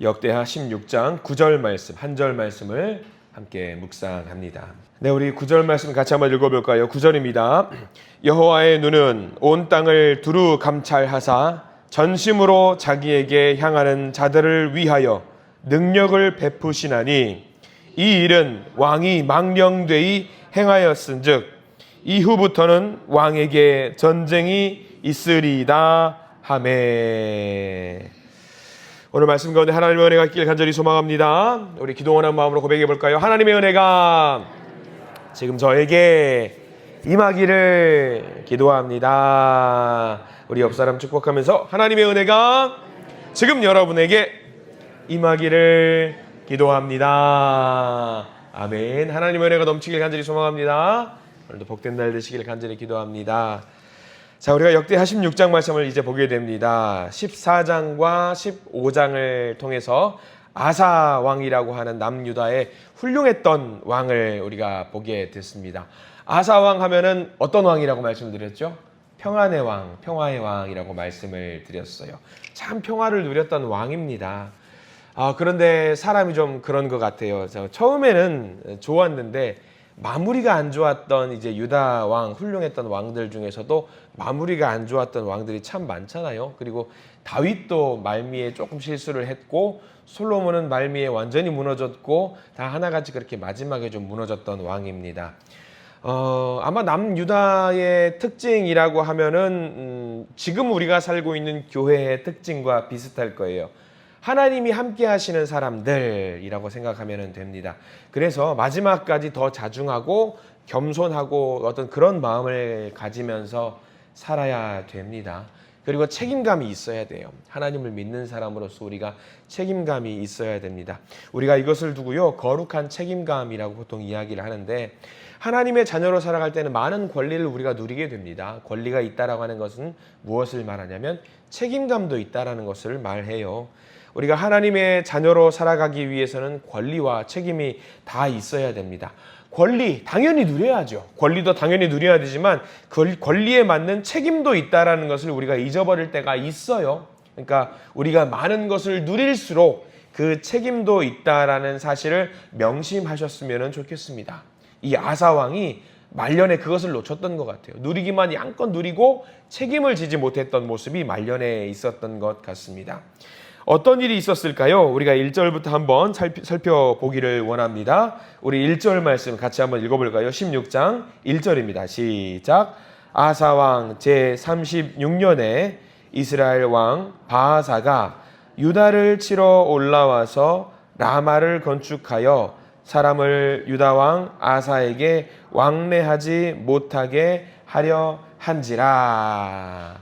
역대하 16장 9절 말씀, 한 절 말씀을 함께 묵상합니다. 네, 우리 9절 말씀 같이 한번 읽어볼까요? 9절입니다. 여호와의 눈은 온 땅을 두루 감찰하사 전심으로 자기에게 향하는 자들을 위하여 능력을 베푸시나니 이 일은 왕이 망령되이 행하였은즉 이후부터는 왕에게 전쟁이 있으리이다 하매. 오늘 말씀 가운데 하나님의 은혜가 있길 간절히 소망합니다. 우리 기도원한 마음으로 고백해 볼까요? 하나님의 은혜가 지금 저에게 임하기를 기도합니다. 우리 옆사람 축복하면서 하나님의 은혜가 지금 여러분에게 임하기를 기도합니다. 아멘. 하나님의 은혜가 넘치길 간절히 소망합니다. 오늘도 복된 날 되시길 간절히 기도합니다. 자, 우리가 역대하 16장 말씀을 이제 보게 됩니다. 14장과 15장을 통해서 아사 왕이라고 하는 남유다의 훌륭했던 왕을 우리가 보게 됐습니다. 아사 왕 하면은 어떤 왕이라고 말씀을 드렸죠? 평안의 왕, 평화의 왕이라고 말씀을 드렸어요. 참 평화를 누렸던 왕입니다. 그런데 사람이 좀 그런 것 같아요. 처음에는 좋았는데 마무리가 안 좋았던 이제 유다 왕, 훌륭했던 왕들 중에서도 마무리가 안 좋았던 왕들이 참 많잖아요. 그리고 다윗도 말미에 조금 실수를 했고 솔로몬은 말미에 완전히 무너졌고 다 하나같이 그렇게 마지막에 좀 무너졌던 왕입니다. 아마 남유다의 특징이라고 하면은 지금 우리가 살고 있는 교회의 특징과 비슷할 거예요. 하나님이 함께 하시는 사람들이라고 생각하면 됩니다. 그래서 마지막까지 더 자중하고 겸손하고 어떤 그런 마음을 가지면서 살아야 됩니다. 그리고 책임감이 있어야 돼요. 하나님을 믿는 사람으로서 우리가 책임감이 있어야 됩니다. 우리가 이것을 두고요, 거룩한 책임감이라고 보통 이야기를 하는데, 하나님의 자녀로 살아갈 때는 많은 권리를 우리가 누리게 됩니다. 권리가 있다라고 하는 것은 무엇을 말하냐면 책임감도 있다라는 것을 말해요. 우리가 하나님의 자녀로 살아가기 위해서는 권리와 책임이 다 있어야 됩니다. 권리 당연히 누려야죠. 권리도 당연히 누려야 되지만 그 권리에 맞는 책임도 있다라는 것을 우리가 잊어버릴 때가 있어요. 그러니까 우리가 많은 것을 누릴수록 그 책임도 있다라는 사실을 명심하셨으면 좋겠습니다. 이 아사 왕이 말년에 그것을 놓쳤던 것 같아요. 누리기만 양껏 누리고 책임을 지지 못했던 모습이 말년에 있었던 것 같습니다. 어떤 일이 있었을까요? 우리가 1절부터 한번 살펴보기를 원합니다. 우리 1절 말씀 같이 한번 읽어볼까요? 16장 1절입니다. 시작. 아사왕 제36년에 이스라엘 왕 바하사가 유다를 치러 올라와서 라마를 건축하여 사람을 유다왕 아사에게 왕래하지 못하게 하려 한지라.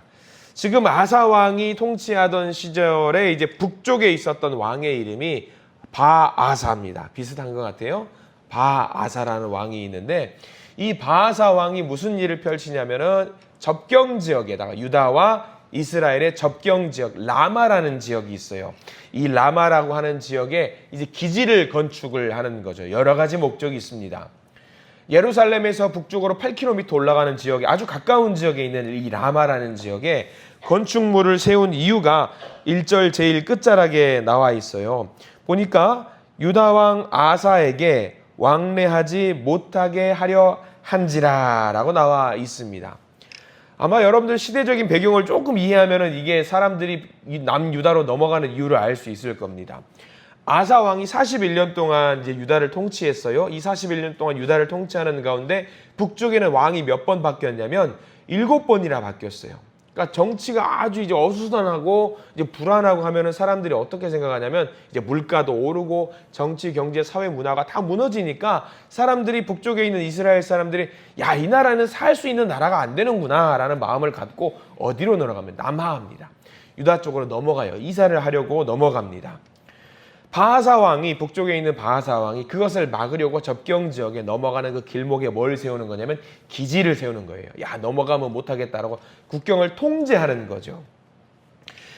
지금 아사 왕이 통치하던 시절에 이제 북쪽에 있었던 왕의 이름이 바아사입니다. 비슷한 것 같아요. 바아사라는 왕이 있는데 이 바아사 왕이 무슨 일을 펼치냐면은 접경 지역에다가 유다와 이스라엘의 접경 지역 라마라는 지역이 있어요. 이 라마라고 하는 지역에 이제 기지를 건축을 하는 거죠. 여러 가지 목적이 있습니다. 예루살렘에서 북쪽으로 8km 올라가는 지역에 아주 가까운 지역에 있는 이 라마라는 지역에 건축물을 세운 이유가 1절 제일 끝자락에 나와 있어요. 보니까 유다왕 아사에게 왕래하지 못하게 하려 한지라 라고 나와 있습니다. 아마 여러분들 시대적인 배경을 조금 이해하면 이게 사람들이 남유다로 넘어가는 이유를 알 수 있을 겁니다. 아사 왕이 41년 동안 이제 유다를 통치했어요. 이 41년 동안 유다를 통치하는 가운데 북쪽에는 왕이 몇 번 바뀌었냐면 7번이나 바뀌었어요. 그러니까 정치가 아주 이제 어수선하고 이제 불안하고 하면은 사람들이 어떻게 생각하냐면 이제 물가도 오르고 정치, 경제, 사회, 문화가 다 무너지니까 사람들이 북쪽에 있는 이스라엘 사람들이 야, 이 나라는 살 수 있는 나라가 안 되는구나라는 마음을 갖고 어디로 넘어가면 남하합니다. 유다 쪽으로 넘어가요. 이사를 하려고 넘어갑니다. 바하사 왕이 북쪽에 있는 바하사 왕이 그것을 막으려고 접경 지역에 넘어가는 그 길목에 뭘 세우는 거냐면 기지를 세우는 거예요. 야, 넘어가면 못하겠다라고 국경을 통제하는 거죠.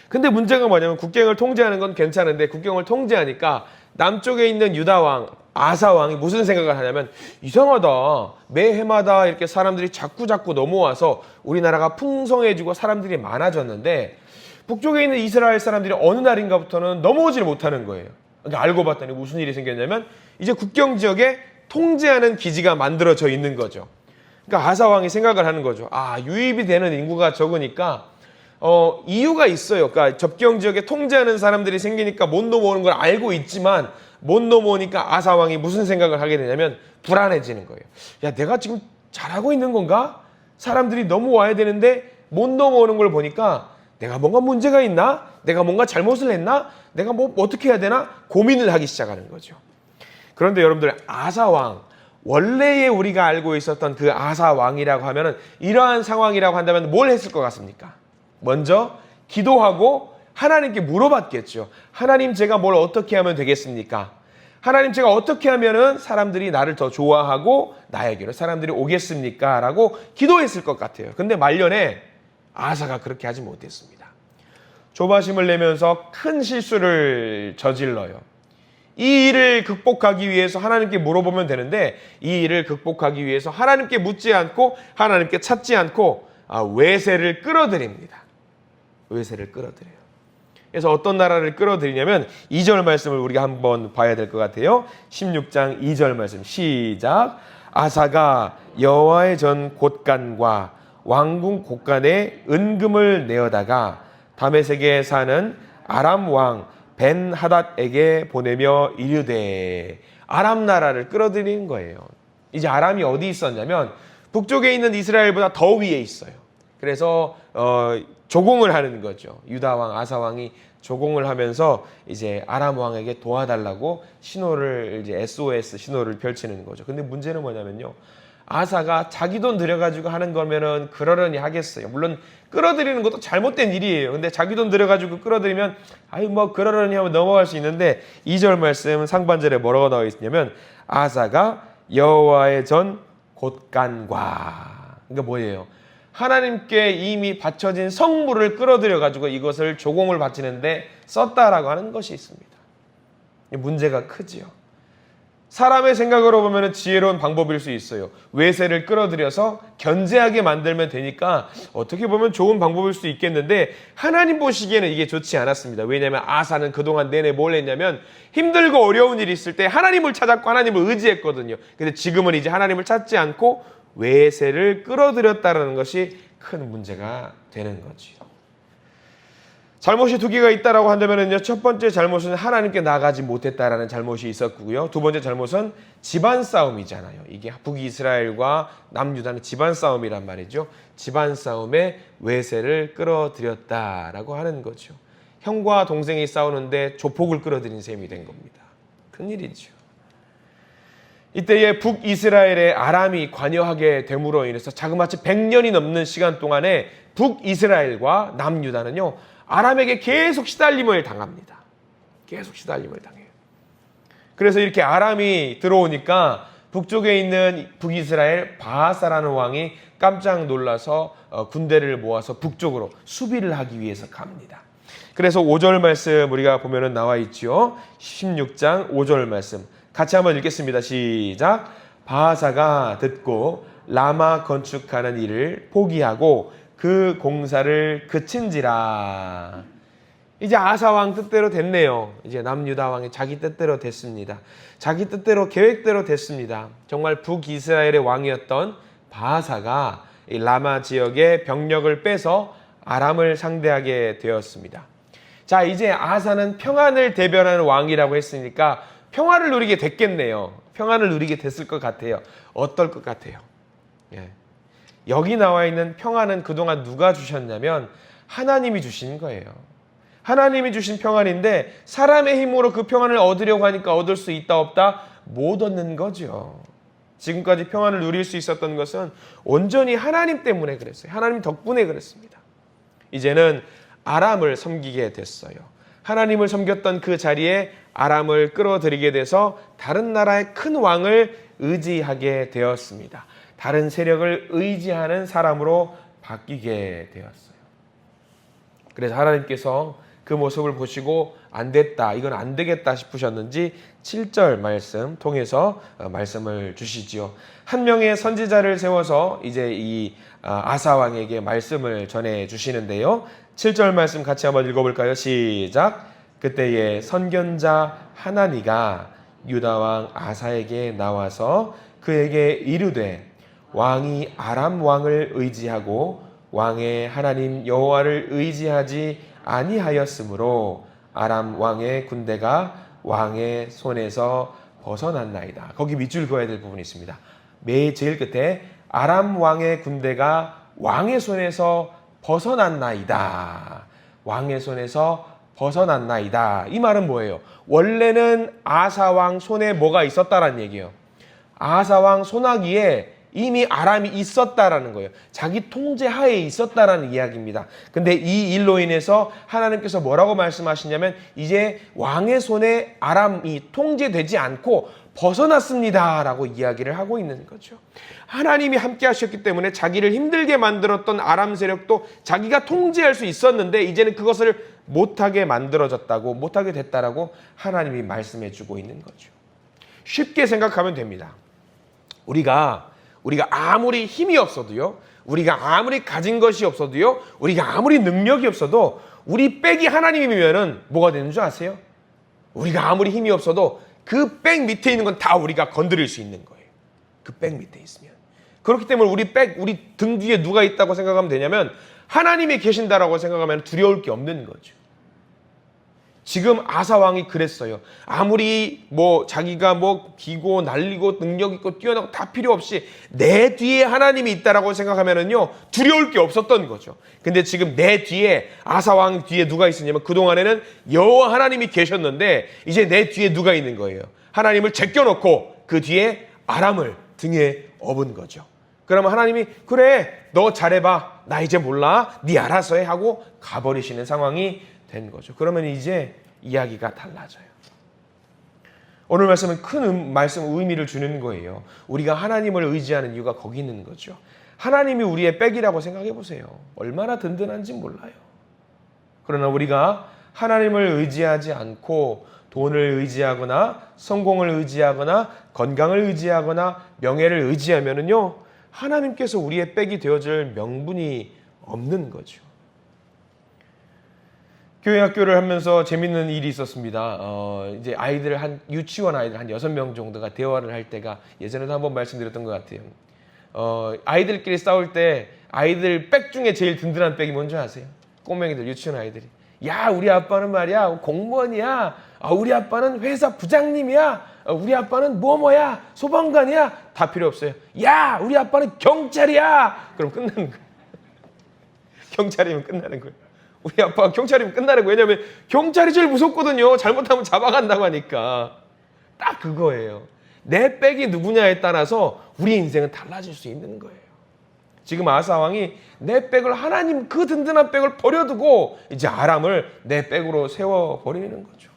근데 문제가 뭐냐면 국경을 통제하는 건 괜찮은데 국경을 통제하니까 남쪽에 있는 유다 왕 아사 왕이 무슨 생각을 하냐면 이상하다. 매 해마다 이렇게 사람들이 자꾸 넘어와서 우리나라가 풍성해지고 사람들이 많아졌는데 북쪽에 있는 이스라엘 사람들이 어느 날인가부터는 넘어오지를 못하는 거예요. 그러니까 알고 봤더니 무슨 일이 생겼냐면 이제 국경 지역에 통제하는 기지가 만들어져 있는 거죠. 그러니까 아사 왕이 생각을 하는 거죠. 유입이 되는 인구가 적으니까 이유가 있어요. 그러니까 접경 지역에 통제하는 사람들이 생기니까 못 넘어오는 걸 알고 있지만 못 넘어오니까 아사 왕이 무슨 생각을 하게 되냐면 불안해지는 거예요. 야, 내가 지금 잘하고 있는 건가? 사람들이 넘어와야 되는데 못 넘어오는 걸 보니까 내가 뭔가 문제가 있나? 내가 뭔가 잘못을 했나? 내가 뭐 어떻게 해야 되나? 고민을 하기 시작하는 거죠. 그런데 여러분들, 아사 왕, 원래의 우리가 알고 있었던 그 아사 왕이라고 하면은 이러한 상황이라고 한다면 뭘 했을 것 같습니까? 먼저 기도하고 하나님께 물어봤겠죠. 하나님, 제가 뭘 어떻게 하면 되겠습니까? 하나님, 제가 어떻게 하면은 사람들이 나를 더 좋아하고 나에게로 사람들이 오겠습니까? 라고 기도했을 것 같아요. 근데 말년에 아사가 그렇게 하지 못했습니다. 조바심을 내면서 큰 실수를 저질러요. 이 일을 극복하기 위해서 하나님께 물어보면 되는데 이 일을 극복하기 위해서 하나님께 묻지 않고 하나님께 찾지 않고 외세를 끌어들입니다. 외세를 끌어들여요. 그래서 어떤 나라를 끌어들이냐면 2절 말씀을 우리가 한번 봐야 될 것 같아요. 16장 2절 말씀 시작. 아사가 여호와의 전 곳간과 왕궁 곳간에 은금을 내어다가 다메섹에 사는 아람 왕 벤하닷에게 보내며 이르되, 아람 나라를 끌어들이는 거예요. 이제 아람이 어디 있었냐면 북쪽에 있는 이스라엘보다 더 위에 있어요. 그래서 조공을 하는 거죠. 유다 왕 아사 왕이 조공을 하면서 이제 아람 왕에게 도와달라고 신호를, 이제 SOS 신호를 펼치는 거죠. 근데 문제는 뭐냐면요, 아사가 자기 돈 들여가지고 하는 거면은 그러려니 하겠어요. 물론 끌어들이는 것도 잘못된 일이에요. 근데 자기 돈 들여가지고 끌어들이면 뭐 그러려니 하면 넘어갈 수 있는데 2절 말씀 상반절에 뭐라고 나와 있냐면 아사가 여호와의 전 곳간과, 그러니까 뭐예요? 하나님께 이미 바쳐진 성물을 끌어들여가지고 이것을 조공을 바치는데 썼다라고 하는 것이 있습니다. 문제가 크지요. 사람의 생각으로 보면 지혜로운 방법일 수 있어요. 외세를 끌어들여서 견제하게 만들면 되니까 어떻게 보면 좋은 방법일 수 있겠는데 하나님 보시기에는 이게 좋지 않았습니다. 왜냐하면 아사는 그동안 내내 뭘 했냐면 힘들고 어려운 일이 있을 때 하나님을 찾았고 하나님을 의지했거든요. 근데 지금은 이제 하나님을 찾지 않고 외세를 끌어들였다는 것이 큰 문제가 되는 거죠. 잘못이 두 개가 있다라고 한다면요, 첫 번째 잘못은 하나님께 나가지 못했다라는 잘못이 있었고요. 두 번째 잘못은 집안 싸움이잖아요. 이게 북이스라엘과 남유다는 집안 싸움이란 말이죠. 집안 싸움에 외세를 끌어들였다라고 하는 거죠. 형과 동생이 싸우는데 조폭을 끌어들인 셈이 된 겁니다. 큰일이죠. 이때에 북이스라엘의 아람이 관여하게 됨으로 인해서 자그마치 100년이 넘는 시간 동안에 북이스라엘과 남유다는요, 아람에게 계속 시달림을 당합니다. 계속 시달림을 당해요. 그래서 이렇게 아람이 들어오니까 북쪽에 있는 북이스라엘 바하사라는 왕이 깜짝 놀라서 군대를 모아서 북쪽으로 수비를 하기 위해서 갑니다. 그래서 5절 말씀 우리가 보면은 나와 있죠. 16장 5절 말씀 같이 한번 읽겠습니다. 시작. 바하사가 듣고 라마 건축하는 일을 포기하고 그 공사를 그친지라. 이제 아사 왕 뜻대로 됐네요. 이제 남유다 왕이 자기 뜻대로 됐습니다. 자기 뜻대로 계획대로 됐습니다. 정말 북이스라엘의 왕이었던 바하사가 이 라마 지역의 병력을 빼서 아람을 상대하게 되었습니다. 자, 이제 아사는 평안을 대변하는 왕이라고 했으니까 평화를 누리게 됐겠네요. 평안을 누리게 됐을 것 같아요. 어떨 것 같아요? 여기 나와 있는 평안은 그동안 누가 주셨냐면 하나님이 주신 거예요. 하나님이 주신 평안인데 사람의 힘으로 그 평안을 얻으려고 하니까 얻을 수 있다 없다? 못 얻는 거죠. 지금까지 평안을 누릴 수 있었던 것은 온전히 하나님 때문에 그랬어요. 하나님 덕분에 그랬습니다. 이제는 아람을 섬기게 됐어요. 하나님을 섬겼던 그 자리에 아람을 끌어들이게 돼서 다른 나라의 큰 왕을 의지하게 되었습니다. 다른 세력을 의지하는 사람으로 바뀌게 되었어요. 그래서 하나님께서 그 모습을 보시고 안 됐다, 이건 안 되겠다 싶으셨는지 7절 말씀 통해서 말씀을 주시지요. 한 명의 선지자를 세워서 이제 이 아사 왕에게 말씀을 전해 주시는데요. 7절 말씀 같이 한번 읽어볼까요? 시작. 그때에 선견자 하나니가 유다 왕 아사에게 나와서 그에게 이르되 왕이 아람 왕을 의지하고 왕의 하나님 여호와를 의지하지 아니하였으므로 아람 왕의 군대가 왕의 손에서 벗어났나이다. 거기 밑줄 그어야 될 부분이 있습니다. 제일 끝에 아람 왕의 군대가 왕의 손에서 벗어났나이다. 왕의 손에서 벗어났나이다. 이 말은 뭐예요? 원래는 아사왕 손에 뭐가 있었다라는 얘기예요. 아사왕 손아귀에 이미 아람이 있었다라는 거예요. 자기 통제 하에 있었다라는 이야기입니다. 근데 이 일로 인해서 하나님께서 뭐라고 말씀하시냐면 이제 왕의 손에 아람이 통제되지 않고 벗어났습니다라고 이야기를 하고 있는 거죠. 하나님이 함께 하셨기 때문에 자기를 힘들게 만들었던 아람 세력도 자기가 통제할 수 있었는데 이제는 그것을 못하게 만들어졌다고, 못하게 됐다라고 하나님이 말씀해 주고 있는 거죠. 쉽게 생각하면 됩니다. 우리가 아무리 힘이 없어도요, 우리가 아무리 가진 것이 없어도요, 우리가 아무리 능력이 없어도 우리 백이 하나님이면은 뭐가 되는 줄 아세요? 우리가 아무리 힘이 없어도 그 백 밑에 있는 건 다 우리가 건드릴 수 있는 거예요. 그 백 밑에 있으면. 그렇기 때문에 우리 등 뒤에 누가 있다고 생각하면 되냐면 하나님이 계신다라고 생각하면 두려울 게 없는 거죠. 지금 아사 왕이 그랬어요. 아무리 자기가 기고 날리고 능력 있고 뛰어나고 다 필요 없이 내 뒤에 하나님이 있다라고 생각하면은요 두려울 게 없었던 거죠. 근데 지금 내 뒤에 아사 왕 뒤에 누가 있었냐면 그동안에는 여호와 하나님이 계셨는데 이제 내 뒤에 누가 있는 거예요. 하나님을 제껴놓고 그 뒤에 아람을 등에 업은 거죠. 그러면 하나님이 그래 너 잘해봐 나 이제 몰라 네 알아서 해 하고 가버리시는 상황이 된 거죠. 그러면 이제 이야기가 달라져요. 오늘 말씀은 큰 의미를 주는 거예요. 우리가 하나님을 의지하는 이유가 거기 있는 거죠. 하나님이 우리의 백이라고 생각해 보세요. 얼마나 든든한지 몰라요. 그러나 우리가 하나님을 의지하지 않고 돈을 의지하거나 성공을 의지하거나 건강을 의지하거나 명예를 의지하면은요 하나님께서 우리의 백이 되어줄 명분이 없는 거죠. 교회 학교를 하면서 재밌는 일이 있었습니다. 이제 유치원 아이들 한 6명 정도가 대화를 할 때가 예전에도 한번 말씀드렸던 것 같아요. 아이들끼리 싸울 때 아이들 백 중에 제일 든든한 백이 뭔지 아세요? 꼬맹이들, 유치원 아이들이. 야, 우리 아빠는 말이야, 공무원이야. 우리 아빠는 회사 부장님이야. 우리 아빠는 뭐야, 소방관이야. 다 필요 없어요. 야, 우리 아빠는 경찰이야. 그럼 끝나는 거예요. 경찰이면 끝나는 거예요. 우리 아빠가 경찰이면 끝나는 거예요. 왜냐하면 경찰이 제일 무섭거든요. 잘못하면 잡아간다고 하니까. 딱 그거예요. 내 백이 누구냐에 따라서 우리 인생은 달라질 수 있는 거예요. 지금 아사 왕이 내 백을 하나님 그 든든한 백을 버려두고 이제 아람을 내 백으로 세워버리는 거죠.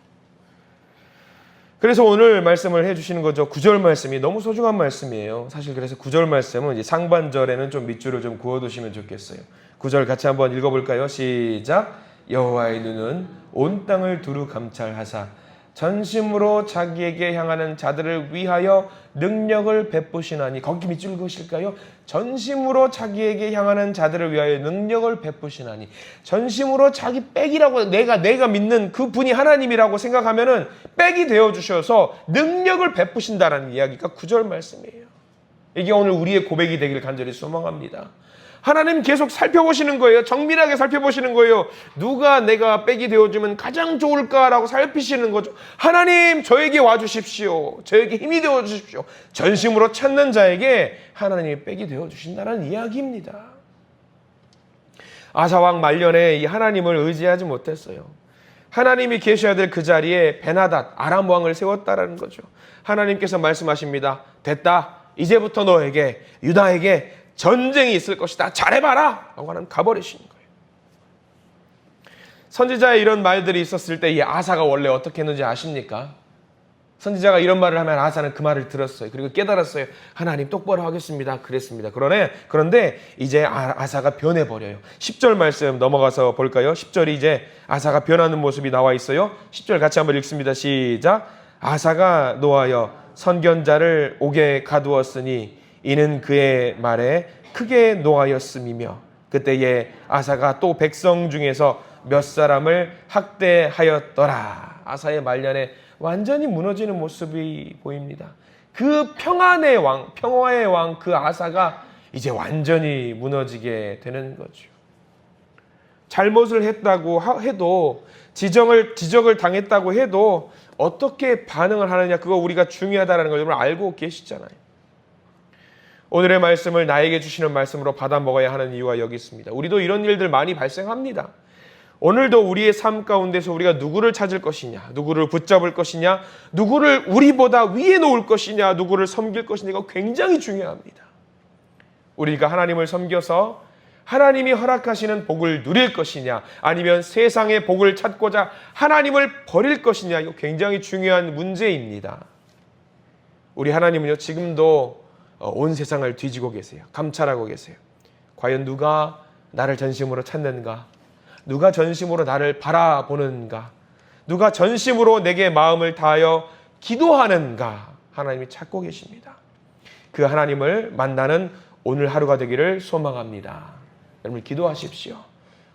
그래서 오늘 말씀을 해주시는 거죠. 9절 말씀이 너무 소중한 말씀이에요. 사실 그래서 9절 말씀은 이제 상반절에는 좀 밑줄을 좀 그어두시면 좋겠어요. 9절 같이 한번 읽어볼까요? 시작. 여호와의 눈은 온 땅을 두루 감찰하사 전심으로 자기에게 향하는 자들을 위하여 능력을 베푸시나니. 거기 밑줄 그으실까요? 전심으로 자기에게 향하는 자들을 위하여 능력을 베푸시나니. 전심으로 자기 백이라고 내가 믿는 그 분이 하나님이라고 생각하면은 백이 되어주셔서 능력을 베푸신다라는 이야기가 9절 말씀이에요. 이게 오늘 우리의 고백이 되길 간절히 소망합니다. 하나님 계속 살펴보시는 거예요. 정밀하게 살펴보시는 거예요. 누가 내가 백이 되어주면 가장 좋을까라고 살피시는 거죠. 하나님 저에게 와주십시오. 저에게 힘이 되어주십시오. 전심으로 찾는 자에게 하나님이 백이 되어주신다는 이야기입니다. 아사왕 말년에 이 하나님을 의지하지 못했어요. 하나님이 계셔야 될 그 자리에 베나닷 아람 왕을 세웠다라는 거죠. 하나님께서 말씀하십니다. 됐다. 이제부터 너에게 유다에게 전쟁이 있을 것이다. 잘해봐라. 라고 하나님 가버리시는 거예요. 선지자의 이런 말들이 있었을 때 이 아사가 원래 어떻게 했는지 아십니까? 선지자가 이런 말을 하면 아사는 그 말을 들었어요. 그리고 깨달았어요. 하나님 똑바로 하겠습니다. 그랬습니다. 그런데 이제 아사가 변해버려요. 10절 말씀 넘어가서 볼까요? 10절이 이제 아사가 변하는 모습이 나와 있어요. 10절 같이 한번 읽습니다. 시작. 아사가 노하여 선견자를 옥에 가두었으니 이는 그의 말에 크게 노하였음이며 그때에 아사가 또 백성 중에서 몇 사람을 학대하였더라. 아사의 말년에 완전히 무너지는 모습이 보입니다. 그 평안의 왕, 평화의 왕 그 아사가 이제 완전히 무너지게 되는 거죠. 잘못을 했다고 해도 지적을 당했다고 해도 어떻게 반응을 하느냐 그거 우리가 중요하다는 걸 여러분 알고 계시잖아요. 오늘의 말씀을 나에게 주시는 말씀으로 받아 먹어야 하는 이유가 여기 있습니다. 우리도 이런 일들 많이 발생합니다. 오늘도 우리의 삶 가운데서 우리가 누구를 찾을 것이냐, 누구를 붙잡을 것이냐, 누구를 우리보다 위에 놓을 것이냐, 누구를 섬길 것이냐 이거 굉장히 중요합니다. 우리가 하나님을 섬겨서 하나님이 허락하시는 복을 누릴 것이냐 아니면 세상의 복을 찾고자 하나님을 버릴 것이냐 이거 굉장히 중요한 문제입니다. 우리 하나님은요 지금도 온 세상을 뒤지고 계세요. 감찰하고 계세요. 과연 누가 나를 전심으로 찾는가? 누가 전심으로 나를 바라보는가? 누가 전심으로 내게 마음을 다하여 기도하는가? 하나님이 찾고 계십니다. 그 하나님을 만나는 오늘 하루가 되기를 소망합니다. 여러분 기도하십시오.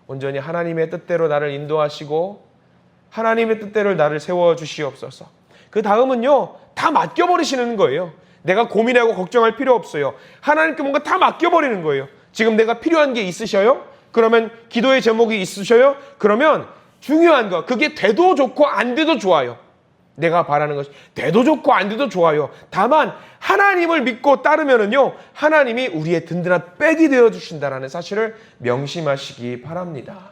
온전히 하나님의 뜻대로 나를 인도하시고 하나님의 뜻대로 나를 세워주시옵소서. 그 다음은요 다 맡겨버리시는 거예요. 내가 고민하고 걱정할 필요 없어요. 하나님께 뭔가 다 맡겨버리는 거예요. 지금 내가 필요한 게 있으셔요? 그러면 기도의 제목이 있으셔요? 그러면 중요한 거 그게 돼도 좋고 안 돼도 좋아요. 내가 바라는 것이 돼도 좋고 안 돼도 좋아요. 다만 하나님을 믿고 따르면은요 하나님이 우리의 든든한 백이 되어 주신다라는 사실을 명심하시기 바랍니다.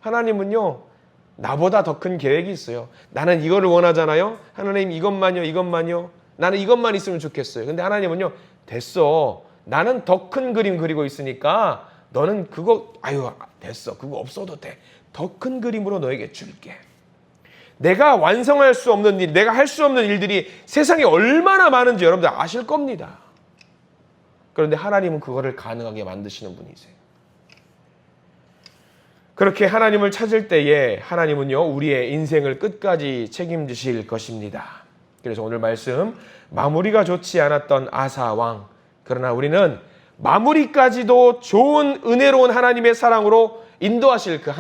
하나님은요 나보다 더 큰 계획이 있어요. 나는 이거를 원하잖아요. 하나님 이것만요. 나는 이것만 있으면 좋겠어요. 근데 하나님은요 됐어. 나는 더 큰 그림 그리고 있으니까 너는 그거 됐어. 그거 없어도 돼. 더 큰 그림으로 너에게 줄게. 내가 완성할 수 없는 일, 내가 할 수 없는 일들이 세상에 얼마나 많은지 여러분들 아실 겁니다. 그런데 하나님은 그거를 가능하게 만드시는 분이세요. 그렇게 하나님을 찾을 때에 하나님은요 우리의 인생을 끝까지 책임지실 것입니다. 그래서 오늘 말씀 마무리가 좋지 않았던 아사 왕, 그러나 우리는 마무리까지도 좋은 은혜로운 하나님의 사랑으로 인도하실 그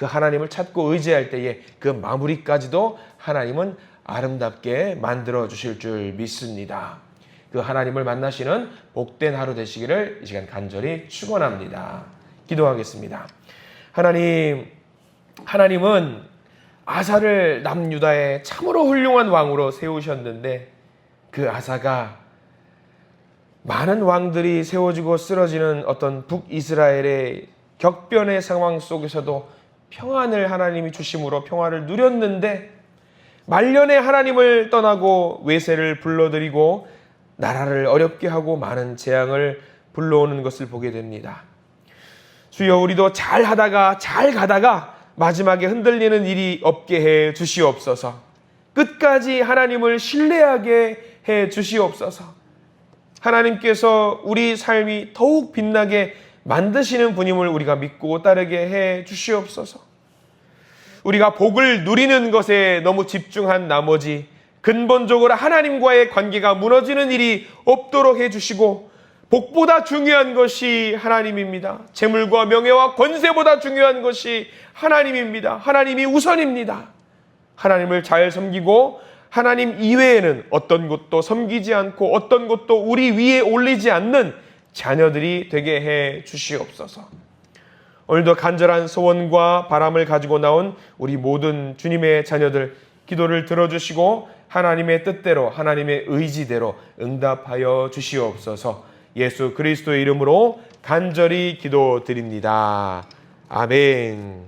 하나님을 찾고 의지할 때에 그 마무리까지도 하나님은 아름답게 만들어 주실 줄 믿습니다. 그 하나님을 만나시는 복된 하루 되시기를 이 시간 간절히 축원합니다. 기도하겠습니다. 하나님은 아사를 남유다의 참으로 훌륭한 왕으로 세우셨는데 그 아사가 많은 왕들이 세워지고 쓰러지는 어떤 북이스라엘의 격변의 상황 속에서도 평안을 하나님이 주심으로 평화를 누렸는데 말년에 하나님을 떠나고 외세를 불러들이고 나라를 어렵게 하고 많은 재앙을 불러오는 것을 보게 됩니다. 주여 우리도 잘 가다가 마지막에 흔들리는 일이 없게 해 주시옵소서. 끝까지 하나님을 신뢰하게 해 주시옵소서. 하나님께서 우리 삶이 더욱 빛나게 만드시는 분임을 우리가 믿고 따르게 해 주시옵소서. 우리가 복을 누리는 것에 너무 집중한 나머지 근본적으로 하나님과의 관계가 무너지는 일이 없도록 해 주시고 복보다 중요한 것이 하나님입니다. 재물과 명예와 권세보다 중요한 것이 하나님입니다. 하나님이 우선입니다. 하나님을 잘 섬기고 하나님 이외에는 어떤 것도 섬기지 않고 어떤 것도 우리 위에 올리지 않는 자녀들이 되게 해 주시옵소서. 오늘도 간절한 소원과 바람을 가지고 나온 우리 모든 주님의 자녀들 기도를 들어주시고 하나님의 뜻대로 하나님의 의지대로 응답하여 주시옵소서. 예수 그리스도의 이름으로 간절히 기도드립니다. 아멘.